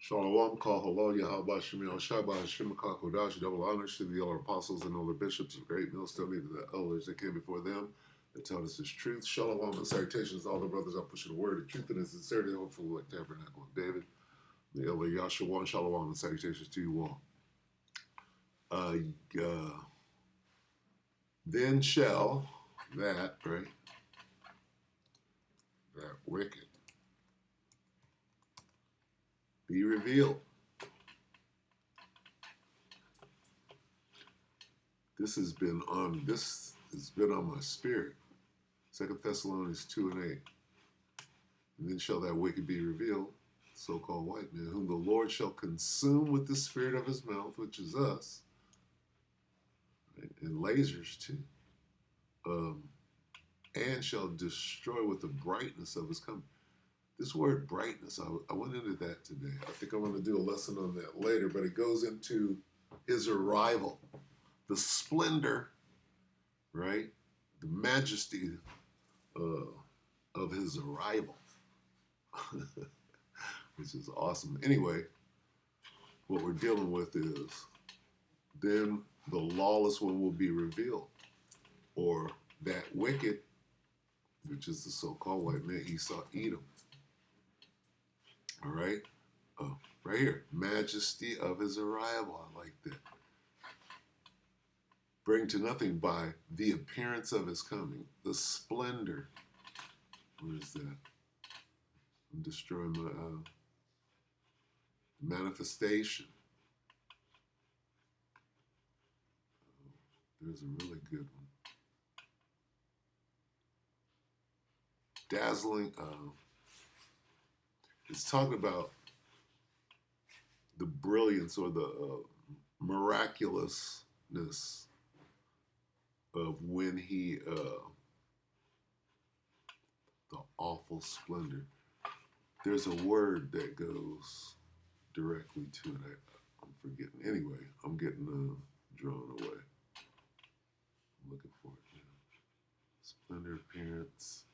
Shalom, Kal Halal, Yahweh Shem Shabbat Hashem Kodash, double honors to the elder apostles and older bishops of great millstone, even the elders that came before them that taught us his truth. Shalom and salutations to all the brothers out pushing the word of truth and in sincerity, hopefully like Tabernacle of David. The elder Yahshua, shalom and salutations to you all. Then shall that, right, that wicked be revealed. This has been on my spirit. 2 Thessalonians 2 and 8. And then shall that wicked be revealed, so-called white man, whom the Lord shall consume with the spirit of his mouth, which is us, right? And lasers too, and shall destroy with the brightness of his coming. This word brightness, I went into that today. I think I'm going to do a lesson on that later, but it goes into his arrival, the splendor, right? The majesty of his arrival, which is awesome. Anyway, what we're dealing with is then the lawless one will be revealed, or that wicked, which is the so-called white man, Esau, Edom. All right? Right here, majesty of his arrival. I like that. Bring to nothing by the appearance of his coming, the splendor. Where is that? I'm destroying my manifestation. There's a really good one. Dazzling. It's talking about the brilliance or the miraculousness of when he, the awful splendor. There's a word that goes directly to it. I'm forgetting. Anyway, I'm getting drawn away. I'm looking for it now. Splendor, appearance,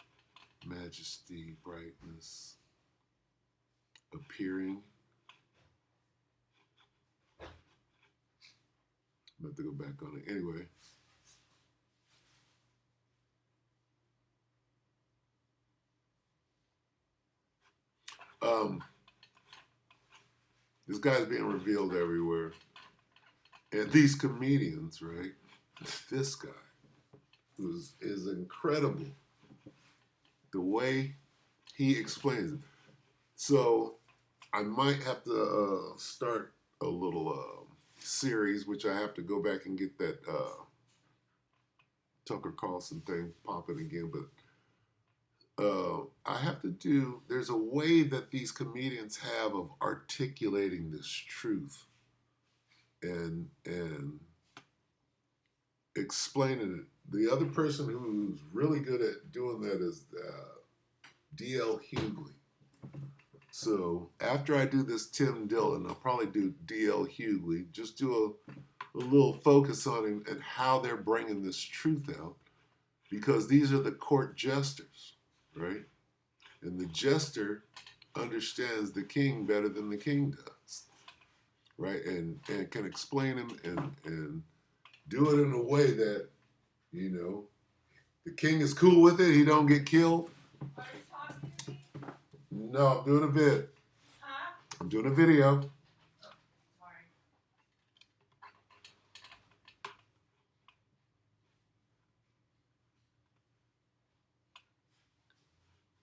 majesty, brightness, appearing. I'm about to go back on it. Anyway. This guy's being revealed everywhere. And these comedians, right? This guy is incredible. The way he explains it. So I might have to start a little series, which I have to go back and get that Tucker Carlson thing popping again. But I have to do, there's a way that these comedians have of articulating this truth and explaining it. The other person who's really good at doing that is D.L. Hughley. So after I do this Tim Dillon, I'll probably do D.L. Hughley, just do a little focus on him and how they're bringing this truth out, because these are the court jesters, right? And the jester understands the king better than the king does, right? And can explain him and do it in a way that, you know, the king is cool with it. He don't get killed. Are you talking to me? No, I'm doing a vid. Huh? I'm doing a video.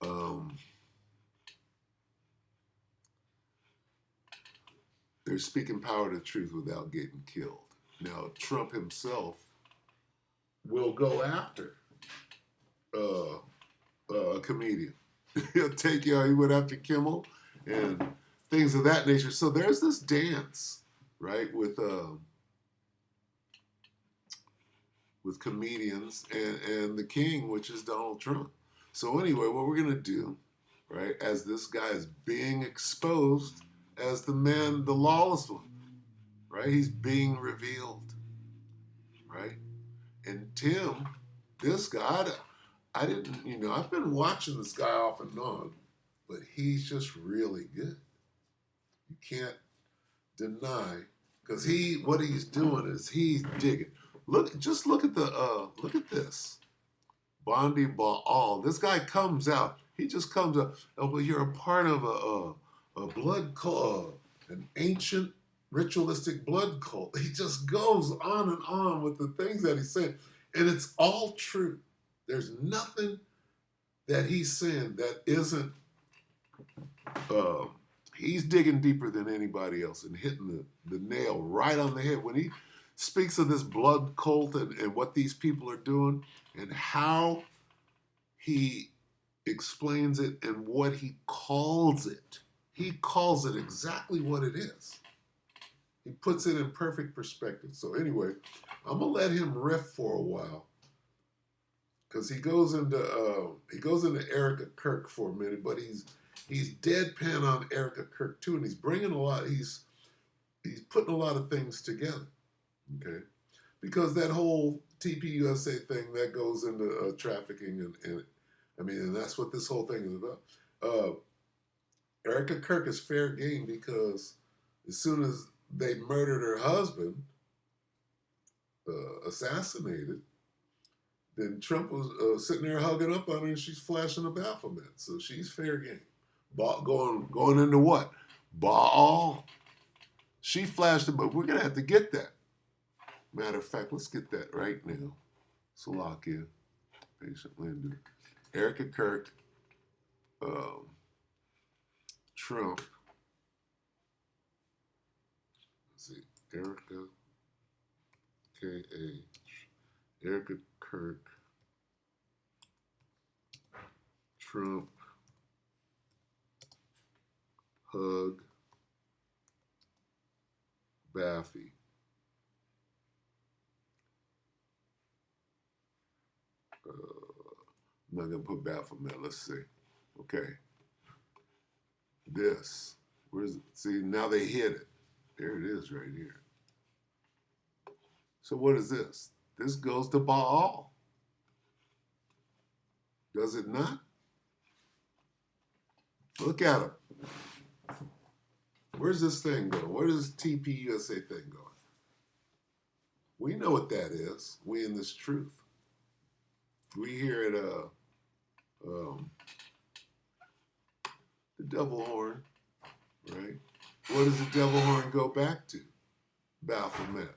Oh, sorry. They're speaking power to truth without getting killed. Now, Trump himself will go after a comedian. He'll take you out. He went after Kimmel and things of that nature. So there's this dance, right, with comedians and the king, which is Donald Trump. So anyway, what we're gonna do, right, as this guy is being exposed as the man, the lawless one, right? He's being revealed, right? And Tim, this guy, I didn't, you know, I've been watching this guy off and on, but he's just really good. You can't deny, because what he's doing is he's digging. Just look at look at this. Bondi Baal. This guy comes out. He just comes up. Oh, well, you're a part of a blood cult, an ancient ritualistic blood cult. He just goes on and on with the things that he's saying, and it's all true. There's nothing that he's saying that isn't. He's digging deeper than anybody else and hitting the nail right on the head when he speaks of this blood cult and what these people are doing and how he explains it and what he calls it. He calls it exactly what it is. He puts it in perfect perspective. So anyway, I'm gonna let him riff for a while because he goes into Erica Kirk for a minute, but he's deadpan on Erica Kirk too, and he's bringing a lot. He's putting a lot of things together. Okay, because that whole TPUSA thing that goes into trafficking and that's what this whole thing is about. Erica Kirk is fair game because as soon as they murdered her husband, assassinated, then Trump was sitting there hugging up on her and she's flashing a Baphomet. So she's fair game. Going into what? Baal. She flashed it, but we're going to have to get that. Matter of fact, let's get that right now. Salakia, patient Linda, Erica Kirk, Trump. Let's see, Erica K.A. Erica Kirk, Trump, hug, Baffy. I'm not going to put Baphomet. Let's see. Okay. This. Where's it? See, now they hit it. There it is right here. So what is this? This goes to Baal. Does it not? Look at him. Where's this thing going? Where does this TPUSA thing going? We know what that is. We in this truth. We here at the devil horn, right? What does the devil horn go back to? Baphomet.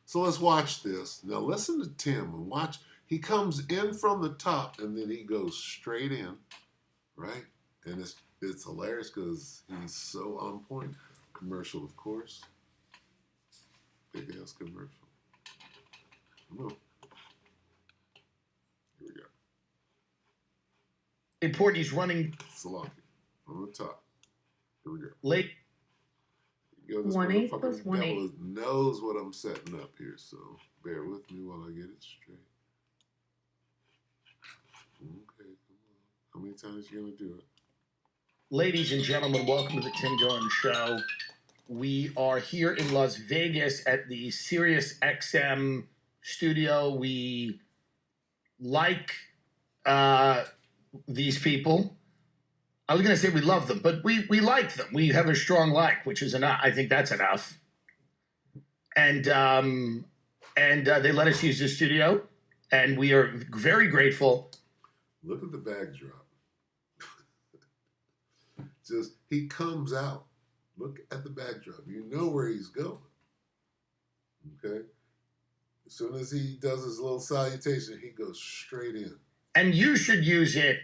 So let's watch this. Now listen to Tim and watch. He comes in from the top and then he goes straight in, right? And it's hilarious because he's so on point. Commercial, of course. Big ass commercial. Come on. Here we go. Important. He's running Salaki from the top. Here we go. late. Yo, this 1 8 motherfucking plus 1 8. devil knows what I'm setting up here, so bear with me while I get it straight. Okay, come on. How many times you gonna do it? Ladies and gentlemen, welcome to the Tim Dillon Show. We are here in Las Vegas at the Sirius XM studio. We like these people. I was going to say we love them, but we like them. We have a strong like, which is enough. I think that's enough. And they let us use the studio, and we are very grateful. Look at the backdrop. Just, he comes out. Look at the backdrop. You know where he's going. Okay? As soon as he does his little salutation, he goes straight in. And you should use it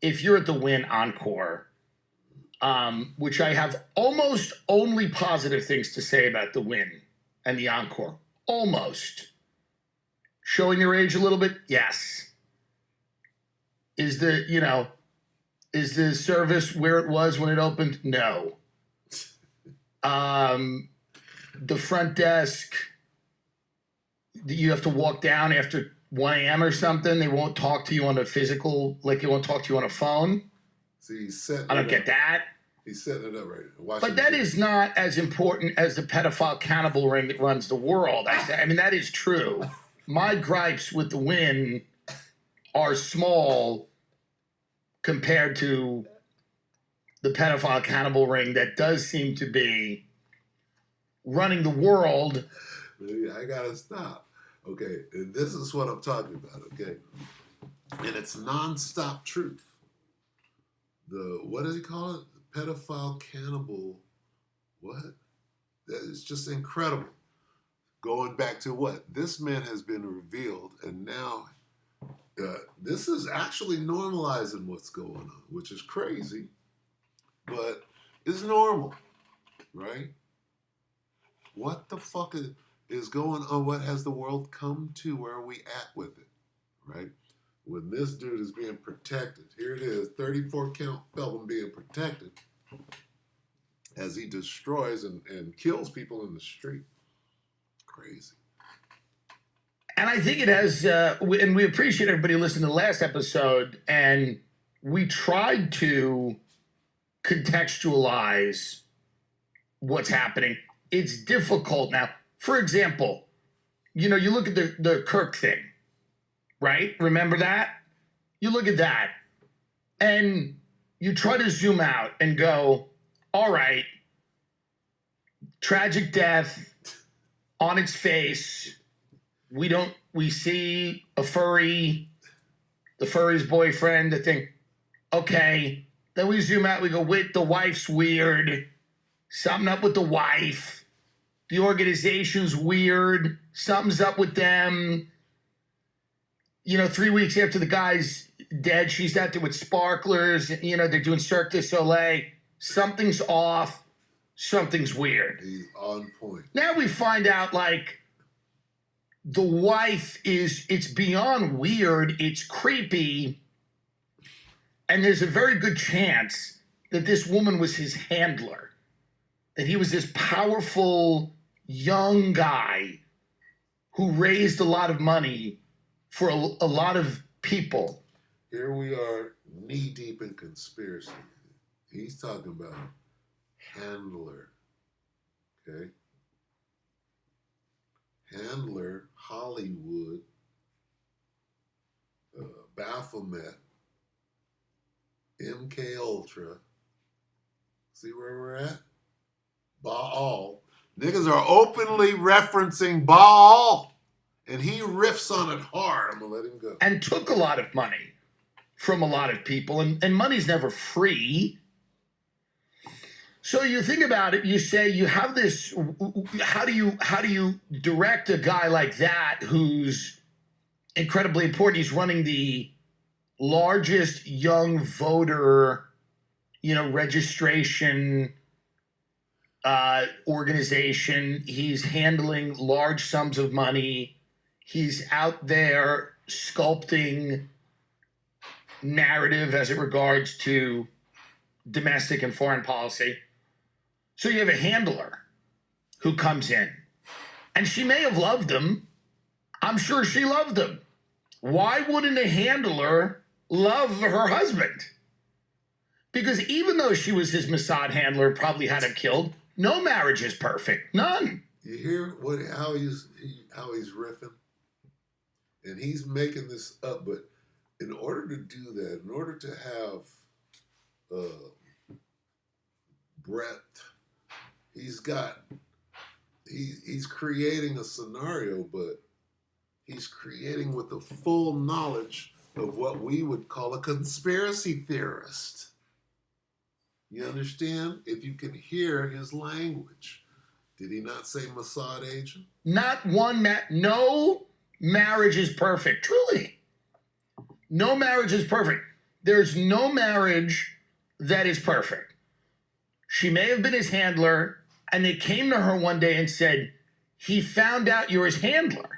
if you're at the Win Encore, which I have almost only positive things to say about the Win and the Encore. Almost. Showing your age a little bit? Yes. Is the service where it was when it opened? No. The front desk, you have to walk down after 1 a.m. or something. They won't talk to you on a physical, like they won't talk to you on a phone. See, he's setting I don't it get up. that. He's setting it up right now. But that is not as important as the pedophile cannibal ring that runs the world. I mean, that is true. My gripes with the Win are small compared to the pedophile cannibal ring that does seem to be running the world. I gotta stop. Okay, and this is what I'm talking about. Okay, and it's nonstop truth. What does he call it? The pedophile cannibal. What? That is just incredible. Going back to what this man has been revealed, and now this is actually normalizing what's going on, which is crazy, but it's normal, right? What the fuck is going on? What has the world come to? Where are we at with it, right? When this dude is being protected, here it is, 34 count felon being protected as he destroys and kills people in the street. Crazy. And I think it has, and we appreciate everybody listening to the last episode, and we tried to contextualize what's happening. It's difficult now. For example, you look at the Kirk thing, right? Remember that? You look at that, and you try to zoom out and go, all right, tragic death on its face. We see a furry, the furry's boyfriend, the thing. Okay. Then we zoom out, we go, wait, the wife's weird. Something up with the wife. The organization's weird. Something's up with them. 3 weeks after the guy's dead, she's out there with sparklers. They're doing Cirque du Soleil. Something's off. Something's weird. He's on point. Now we find out, the wife it's beyond weird, it's creepy, and there's a very good chance that this woman was his handler, that he was this powerful young guy who raised a lot of money for a lot of people. Here we are, knee deep in conspiracy. He's talking about handler, okay? Handler, Hollywood, Baphomet, MK Ultra. See where we're at? Baal. Niggas are openly referencing Baal, and he riffs on it hard. I'm gonna let him go. And took a lot of money from a lot of people, and money's never free. So you think about it, you say you have this, how do you direct a guy like that who's incredibly important? He's running the largest young voter, registration organization. He's handling large sums of money. He's out there sculpting narrative as it regards to domestic and foreign policy. So you have a handler who comes in, and she may have loved him. I'm sure she loved him. Why wouldn't a handler love her husband? Because even though she was his Mossad handler, probably had him killed, no marriage is perfect. None. You hear how he's riffing? And he's making this up, but in order to do that, in order to have breadth, he's creating a scenario, but he's creating with the full knowledge of what we would call a conspiracy theorist. You understand? If you can hear his language. Did he not say Mossad agent? Not one no marriage is perfect. Truly. No marriage is perfect. There's no marriage that is perfect. She may have been his handler, and they came to her one day and said, he found out you're his handler.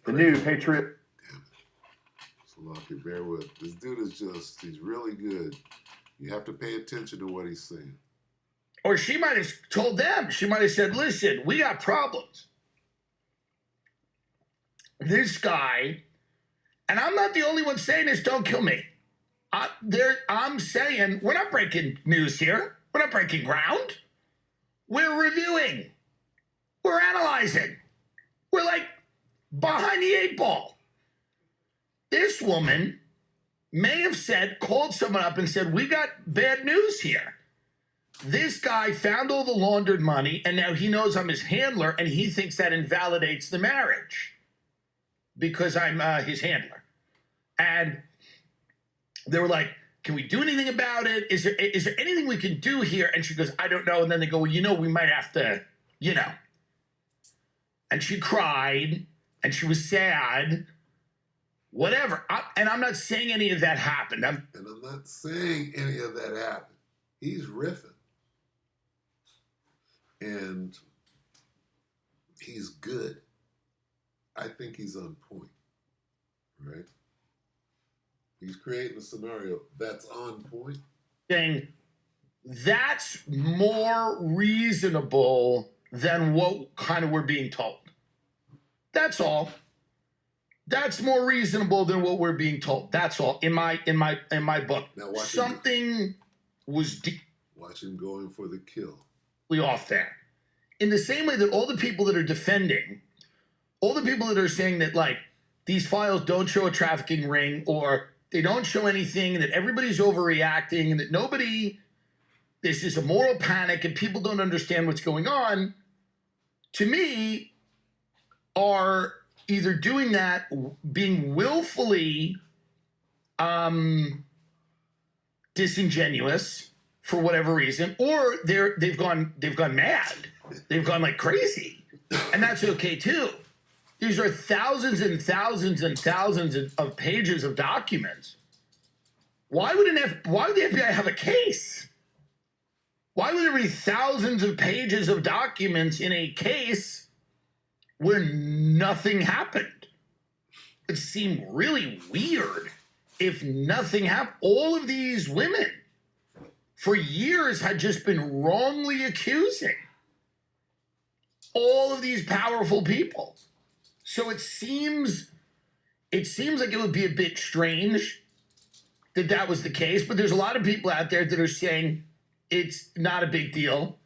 The new Patriot. Damn it. So Lockie, bear with. This dude is he's really good. You have to pay attention to what he's saying. Or she might have told them. She might have said, listen, we got problems. This guy, and I'm not the only one saying this, don't kill me. I'm saying, we're not breaking news here. We're not breaking ground. We're reviewing. We're analyzing. We're behind the eight ball. This woman may have called someone up and said, we got bad news here. This guy found all the laundered money, and now he knows I'm his handler, and he thinks that invalidates the marriage because I'm his handler. And they were like, can we do anything about it? Is there anything we can do here? And she goes, I don't know. And then they go, well, we might have to, And she cried, and she was sad, whatever. And I'm not saying any of that happened. And I'm not saying any of that happened. He's riffing. And he's good. I think he's on point, right? He's creating a scenario that's on point. Saying that's more reasonable than what kind of we're being told. That's all. That's more reasonable than what we're being told. That's all. In my book. Now watch something was watch him going for the kill. Off there. In the same way that all the people that are defending, all the people that are saying that like these files don't show a trafficking ring or they don't show anything and that everybody's overreacting and that this is a moral panic and people don't understand what's going on, to me, are either doing that, being willfully disingenuous for whatever reason, or they've gone mad. They've gone like crazy. And that's okay too. These are thousands and thousands and thousands of pages of documents. Why would the FBI have a case? Why would there be thousands of pages of documents in a case where nothing happened? It seemed really weird if nothing happened. All of these women for years had just been wrongly accusing all of these powerful people. So it seems like it would be a bit strange that was the case, but there's a lot of people out there that are saying it's not a big deal.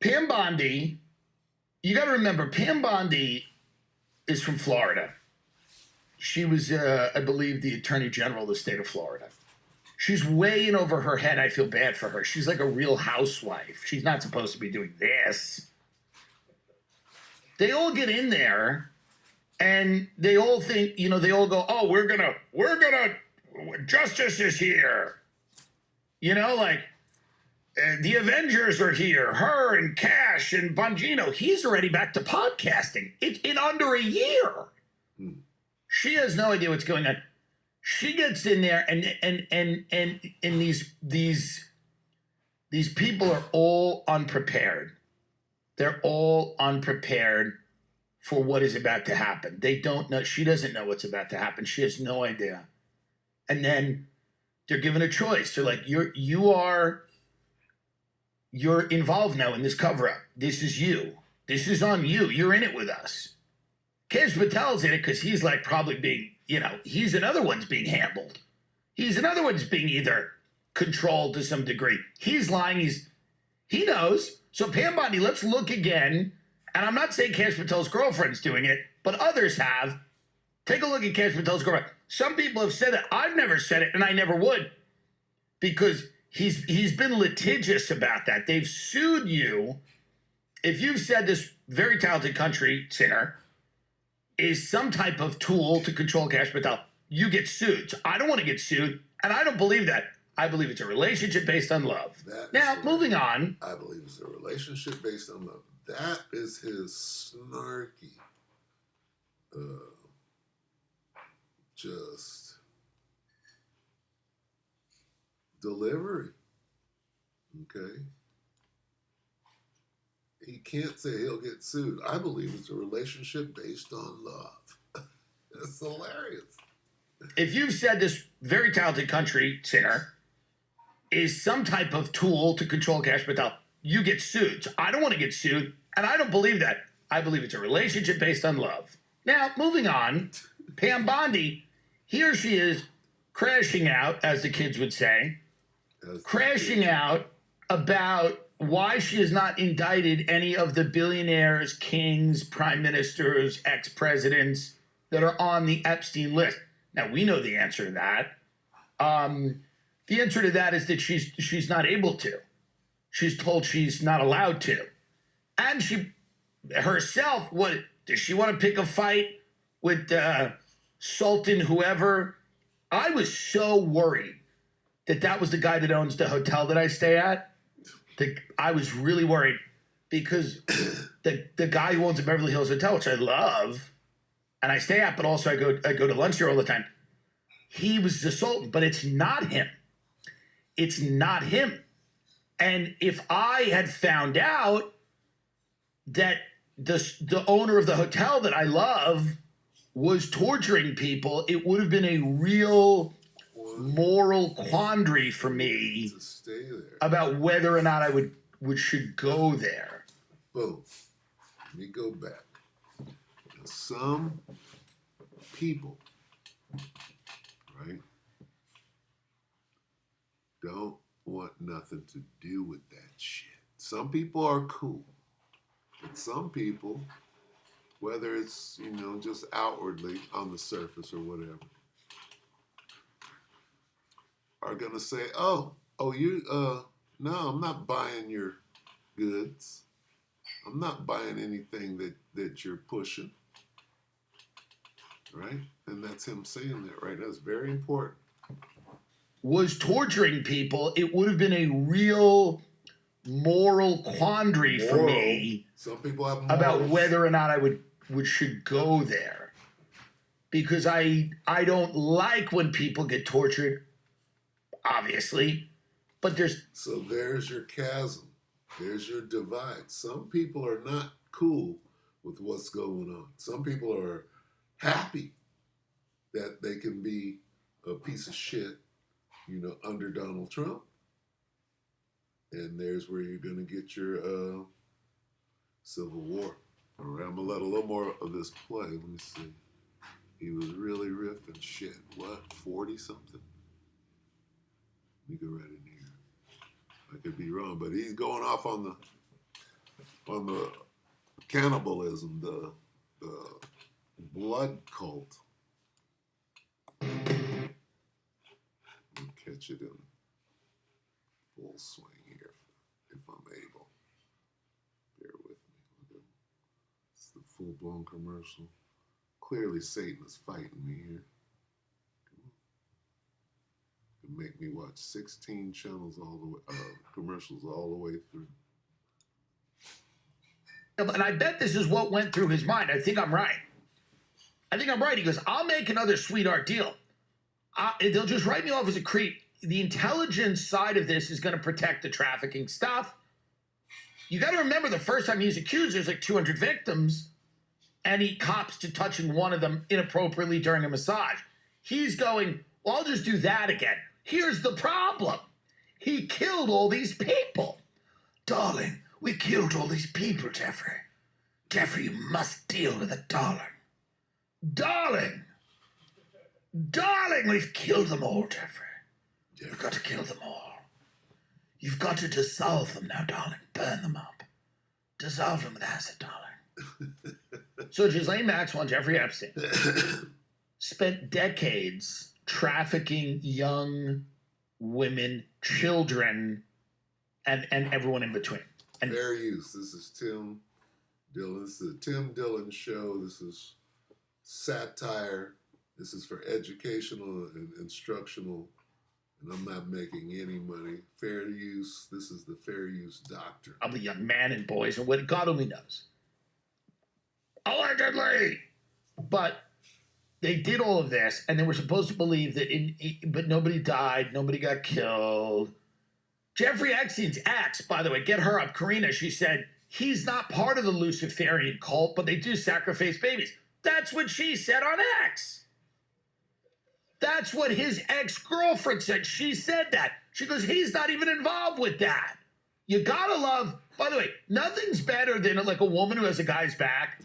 Pam Bondi, you got to remember, Pam Bondi is from Florida. She was, I believe, the Attorney General of the state of Florida. She's way in over her head. I feel bad for her. She's like a real housewife. She's not supposed to be doing this. They all get in there and they all think, they all go, oh, we're gonna, justice is here. The Avengers are here. Her and Cash and Bongino. He's already back to podcasting. In under a year. She has no idea what's going on. She gets in there and these people are all unprepared. They're all unprepared for what is about to happen. They don't know. She doesn't know what's about to happen. She has no idea. And then they're given a choice. They're like, you're involved now in this cover-up. This is you. This is on you. You're in it with us. Kesh Patel's in it because he's like probably being, he's another one's being handled. He's another one's being either controlled to some degree. He's lying. He knows. So Pam Bondi, let's look again. And I'm not saying Kesh Patel's girlfriend's doing it, but others have. Take a look at Kesh Patel's girlfriend. Some people have said it. I've never said it, and I never would, because he's been litigious about that. They've sued you. If you've said this very talented country singer is some type of tool to control Kesh Patel, you get sued. So I don't want to get sued, and I don't believe that. I believe it's a relationship based on love. Now, moving on. I believe it's a relationship based on love. That is his snarky, just delivery. Okay? He can't say he'll get sued. I believe it's a relationship based on love. That's hilarious. If you've said this very talented country singer is some type of tool to control Kesh Patel, you get sued. So I don't want to get sued, and I don't believe that. I believe it's a relationship based on love. Now, moving on, Pam Bondi, here she is crashing out, as the kids would say, crashing out about why she has not indicted any of the billionaires, kings, prime ministers, ex-presidents that are on the Epstein list. Now, we know the answer to that. The answer to that is that she's not able to. She's told she's not allowed to. And she herself, what does she want to pick a fight with Sultan whoever? I was so worried that was the guy that owns the hotel that I stay at. I was really worried because the guy who owns the Beverly Hills Hotel, which I love, and I stay at, but also I go to lunch there all the time. He was the Sultan, but it's not him. It's not him. And if I had found out that the owner of the hotel that I love was torturing people, it would have been a real moral quandary for me To stay there. about whether or not I should go there. Boom. Let me go back. Some people, right, don't want nothing to do with that shit. Some people are cool. But some people, whether it's, just outwardly on the surface or whatever, are going to say, no, I'm not buying your goods. I'm not buying anything that you're pushing. Right? And that's him saying that, right? That's very important. Was torturing people, it would have been a real moral quandary for me. Some people have morals. About whether or not I should go there, because I don't like when people get tortured, obviously, but there's your chasm, there's your divide. Some people are not cool with what's going on. Some people are happy that they can be a piece of shit, under Donald Trump, and there's where you're gonna get your Civil War. All right, I'm gonna let a little more of this play. Let me see. He was really riffing shit. What, 40 something? Let me go right in here. I could be wrong, but he's going off on the cannibalism, the blood cult. I'll catch it in full swing here if I'm able. Bear with me. It's the full-blown commercial. Clearly Satan is fighting me here. It make me watch 16 channels all the way, commercials all the way through. and I bet this is what went through his mind. I think I'm right. He goes, I'll make another sweetheart deal. They'll just write me off as a creep. The intelligence side of this is going to protect the trafficking stuff. You got to remember the first time he was accused, there's like 200 victims, and he cops to touching one of them inappropriately during a massage. He's going, well, I'll just do that again. Here's the problem. He killed all these people. Darling, we killed all these people, Jeffrey. Jeffrey, you must deal with it, darling. Darling, we've killed them all, Jeffrey. You've got to kill them all. You've got to dissolve them now, darling. Burn them up. Dissolve them with acid, darling. So Ghislaine Maxwell and Jeffrey Epstein spent decades trafficking young women, children, and everyone in between. And fair use. This is Tim Dillon. This is the Tim Dillon Show. This is satire. This is for educational and instructional. And I'm not making any money. Fair use. This is the fair use doctrine. of the young man and boys and what God only knows. Allegedly. But they did all of this, and they were supposed to believe that but nobody died, nobody got killed. Jeffrey Epstein's ex, by the way, get her up, Karina, she said, he's not part of the Luciferian cult, but they do sacrifice babies. That's what she said on X. That's what his ex-girlfriend said. She said that. She goes, he's not even involved with that. You gotta love, by the way, nothing's better than like a woman who has a guy's back.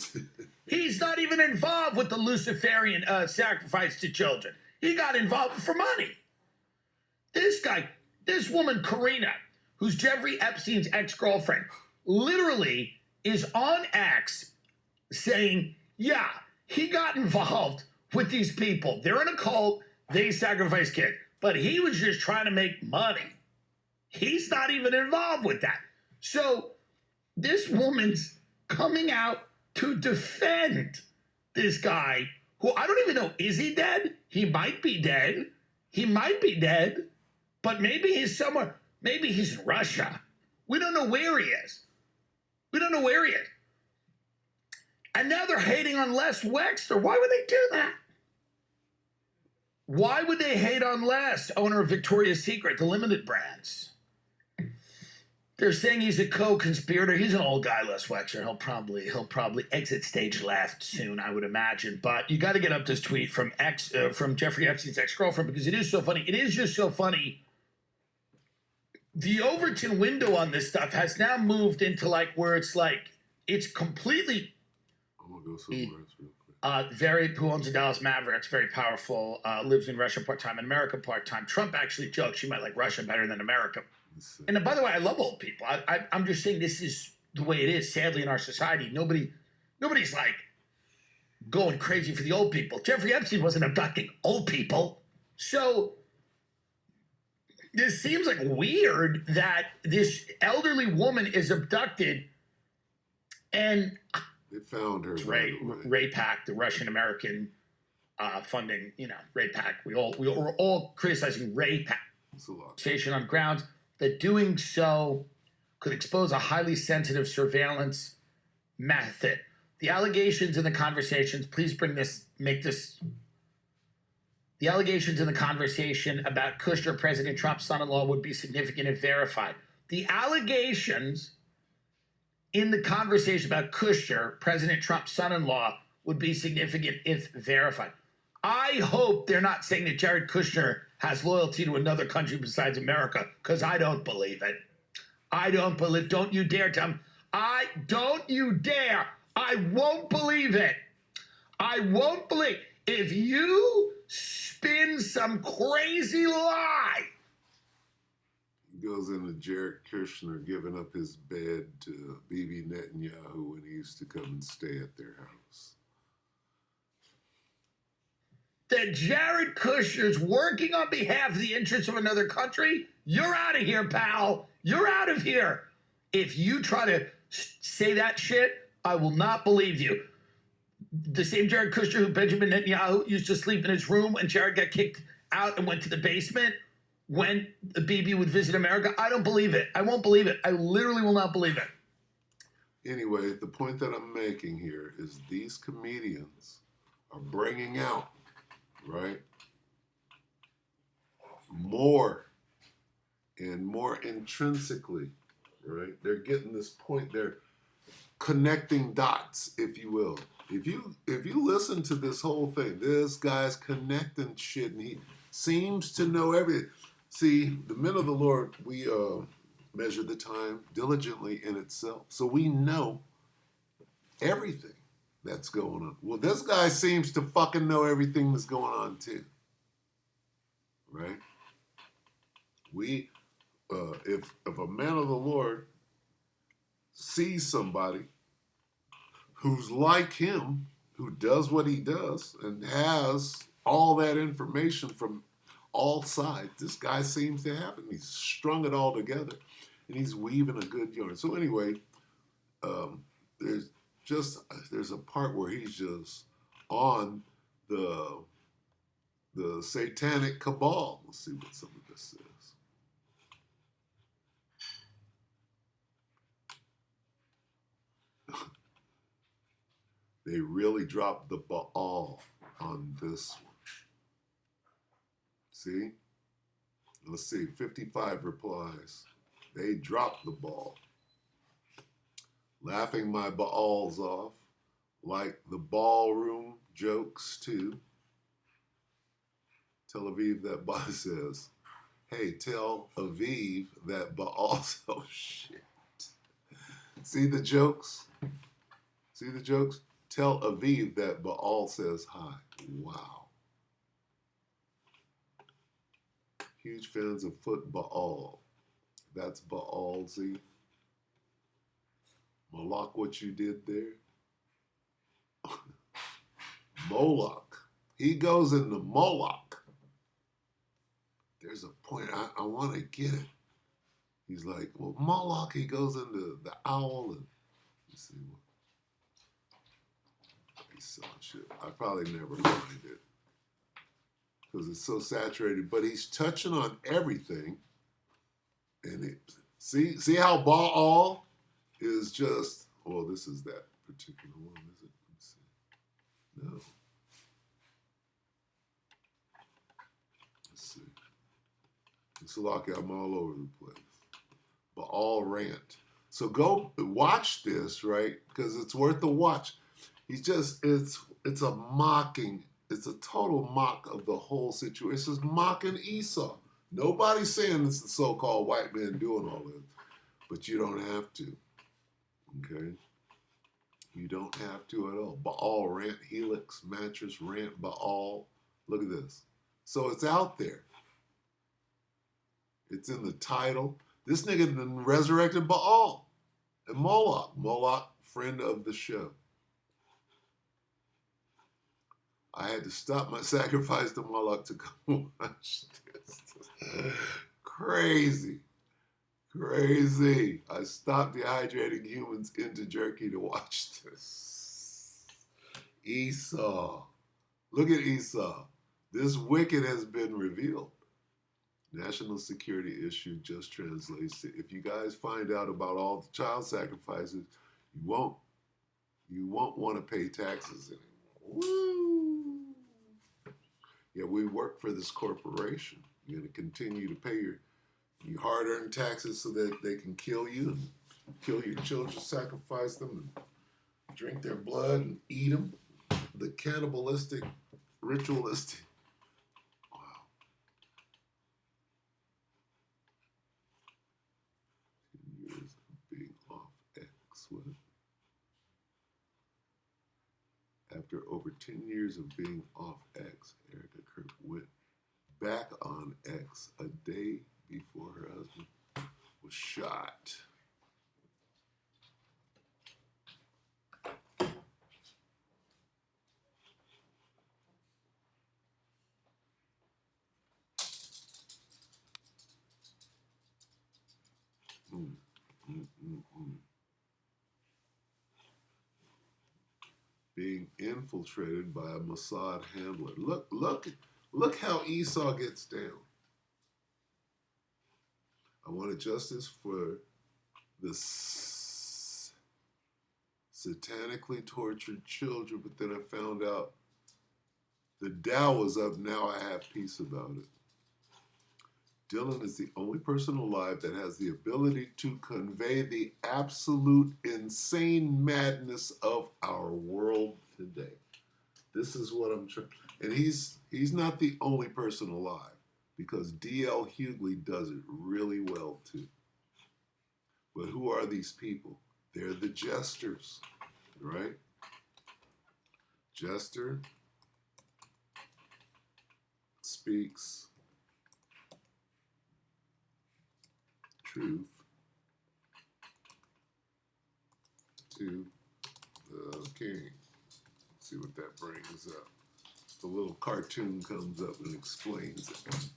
He's not even involved with the Luciferian sacrifice to children. He got involved for money. This woman, Karina, who's Jeffrey Epstein's ex-girlfriend, literally is on X saying, yeah, he got involved with these people. They're in a cult. They sacrifice kids. but he was just trying to make money. He's not even involved with that. So this woman's coming out to defend this guy who I don't even know, is he dead? He might be dead. He might be dead, but maybe he's somewhere. Maybe he's in Russia. We don't know where he is. We don't know where he is. And now they're hating on Les Wexner. Why would they do that? Why would they hate on Les, owner of Victoria's Secret, the limited brands? They're saying he's a co-conspirator. He's an old guy, Les Wexner. He'll probably exit stage left soon, I would imagine. But you got to get up this tweet from Jeffrey Epstein's ex-girlfriend, because it is so funny. It is just so funny. The Overton window on this stuff has now moved into like where it's like it's completely. I'm gonna go somewhere else real quick. Who owns the Dallas Mavericks, very powerful, lives in Russia part-time, in America part-time. Trump actually joked she might like Russia better than America. And by the way, I love old people. I'm just saying this is the way it is, sadly, in our society. Nobody's like going crazy for the old people. Jeffrey Epstein wasn't abducting old people. So this seems like weird that this elderly woman is abducted and they found her. RayPac, the Russian-American funding, RayPac. We're all criticizing RayPac station on grounds that doing so could expose a highly sensitive surveillance method. The allegations in the conversations, please the allegations in the conversation about Kushner, President Trump's son-in-law, would be significant if verified. The allegations in the conversation about Kushner, President Trump's son-in-law, would be significant if verified. I hope they're not saying that Jared Kushner has loyalty to another country besides America, because I don't believe it. Don't you dare tell me. Don't you dare. I won't believe it. I won't believe. If you spin some crazy lie. He goes into Jared Kushner giving up his bed to Bibi Netanyahu when he used to come and stay at their house. That Jared Kushner's working on behalf of the interests of another country? You're out of here, pal. You're out of here. If you try to say that shit, I will not believe you. The same Jared Kushner who Benjamin Netanyahu used to sleep in his room and Jared got kicked out and went to the basement when Bibi would visit America. I don't believe it. I won't believe it. I literally will not believe it. Anyway, the point that I'm making here is these comedians are bringing out, right, more and more intrinsically, right? They're getting this point. They're connecting dots, if you will. If you listen to this whole thing, this guy's connecting shit, and he seems to know everything. See, the men of the Lord, we measure the time diligently in itself, so we know everything that's going on. Well, this guy seems to fucking know everything that's going on too, right? We, if a man of the Lord sees somebody who's like him, who does what he does, and has all that information from all sides, this guy seems to have it. He's strung it all together, and he's weaving a good yarn. So anyway, there's a part where he's just on the satanic cabal. Let's see what some of this is. They really dropped the Baal on this one. See? Let's see, 55 replies. They dropped the ball. Laughing my Baals off, like the ballroom jokes too. Tel Aviv, that boss says, hey, tell Aviv that Baal, oh shit. See the jokes? See the jokes? Tell Aviv that Baal says hi. Wow. Huge fans of foot Baal. That's Baal Z. Moloch, what you did there? Moloch. He goes into Moloch. there's a point I want to get it. He's like, well, Moloch, he goes into the owl and you see what he's selling shit. I probably never find it because it's so saturated. But he's touching on everything, and it see how Baal is just. Well, this is that particular one, is it? Let's see. No. Let's see. It's like I'm all over the place. Baal rant. So go watch this, right? Because it's worth the watch. He's just it's a mocking. It's a total mock of the whole situation. It's just mocking Esau. Nobody's saying it's the so-called white man doing all this, but you don't have to. Okay, you don't have to at all. Baal rant, helix, mattress rant, Baal. Look at this. So it's out there. It's in the title. This nigga done resurrected Baal and Moloch. Moloch, friend of the show. I had to stop my sacrifice to Moloch to come watch this. Crazy. Crazy. I stopped dehydrating humans into jerky to watch this. Esau. Look at Esau. This wicked has been revealed. National security issue just translates to, if you guys find out about all the child sacrifices, you won't want to pay taxes anymore. Woo! Yeah, we work for this corporation. You're going to continue to pay your hard-earned taxes so that they can kill you and kill your children, sacrifice them, and drink their blood and eat them. The cannibalistic, ritualistic. Wow. 10 years of being off X. What? After over 10 years of being off X, Erica Kirk went back on X a day before her husband was shot. Being infiltrated by a Mossad handler. Look how Esau gets down. I wanted justice for the satanically tortured children, but then I found out the Dow was up. Now I have peace about it. Dylan is the only person alive that has the ability to convey the absolute insane madness of our world today. This is what I'm trying. And he's not the only person alive, because D.L. Hughley does it really well too. But who are these people? They're the jesters, right? Jester speaks truth to the king. Let's see what that brings up. The little cartoon comes up and explains it.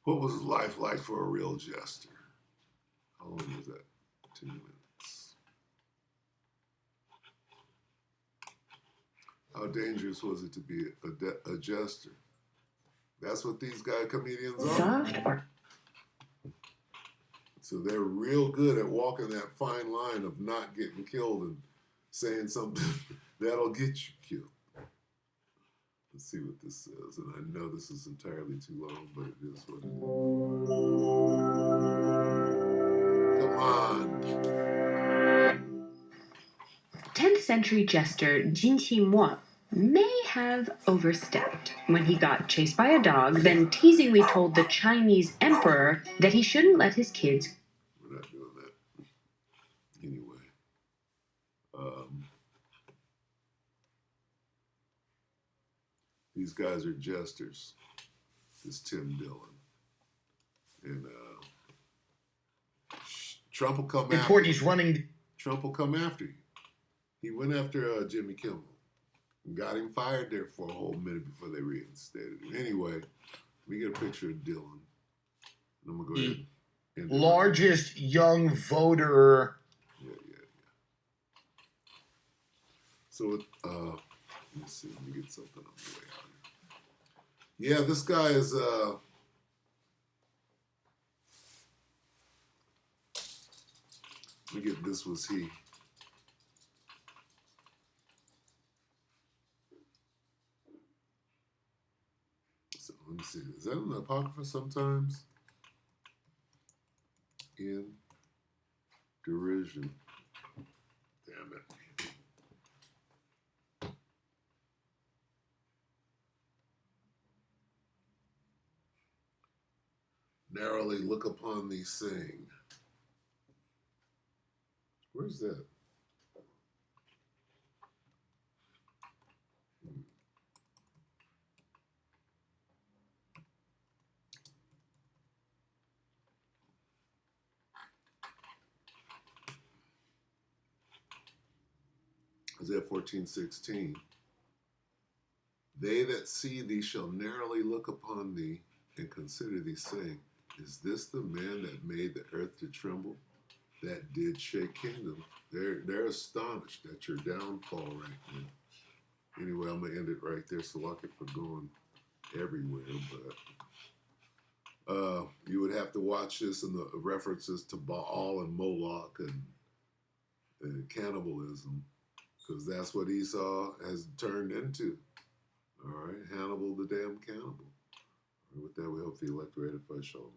What was life like for a real jester? How long was that? 2 minutes. How dangerous was it to be a jester? That's what these comedians are. So they're real good at walking that fine line of not getting killed and saying something that'll get you killed. Let's see what this says. And I know this is entirely too long, but it is what it is. Come on. 10th century jester Jin Qi may have overstepped when he got chased by a dog, then teasingly told the Chinese emperor that he shouldn't let his kids. We're not doing that. Anyway. These guys are jesters. This Tim Dillon. And Trump will come after you. He's running. Trump will come after you. He went after Jimmy Kimmel and got him fired there for a whole minute before they reinstated him. Anyway, we get a picture of Dylan. And I'm gonna go ahead. And Largest young voter. Yeah. So, let me see. Let me get something on the way out here. Yeah, this guy is. Let me get this was he. So let me see. Is that in the Apocrypha sometimes? In derision. Damn it. Narrowly look upon thee, saying. Where's that? Isaiah 14:16. They that see thee shall narrowly look upon thee and consider thee, saying, is this the man that made the earth to tremble, that did shake kingdom? They're astonished at your downfall right now. Anyway, I'm gonna end it right there so I can going everywhere, but you would have to watch this and the references to Baal and Moloch and cannibalism, because that's what Esau has turned into. All right, Hannibal the damn cannibal. With that, we hope the elect are edified. Shalom.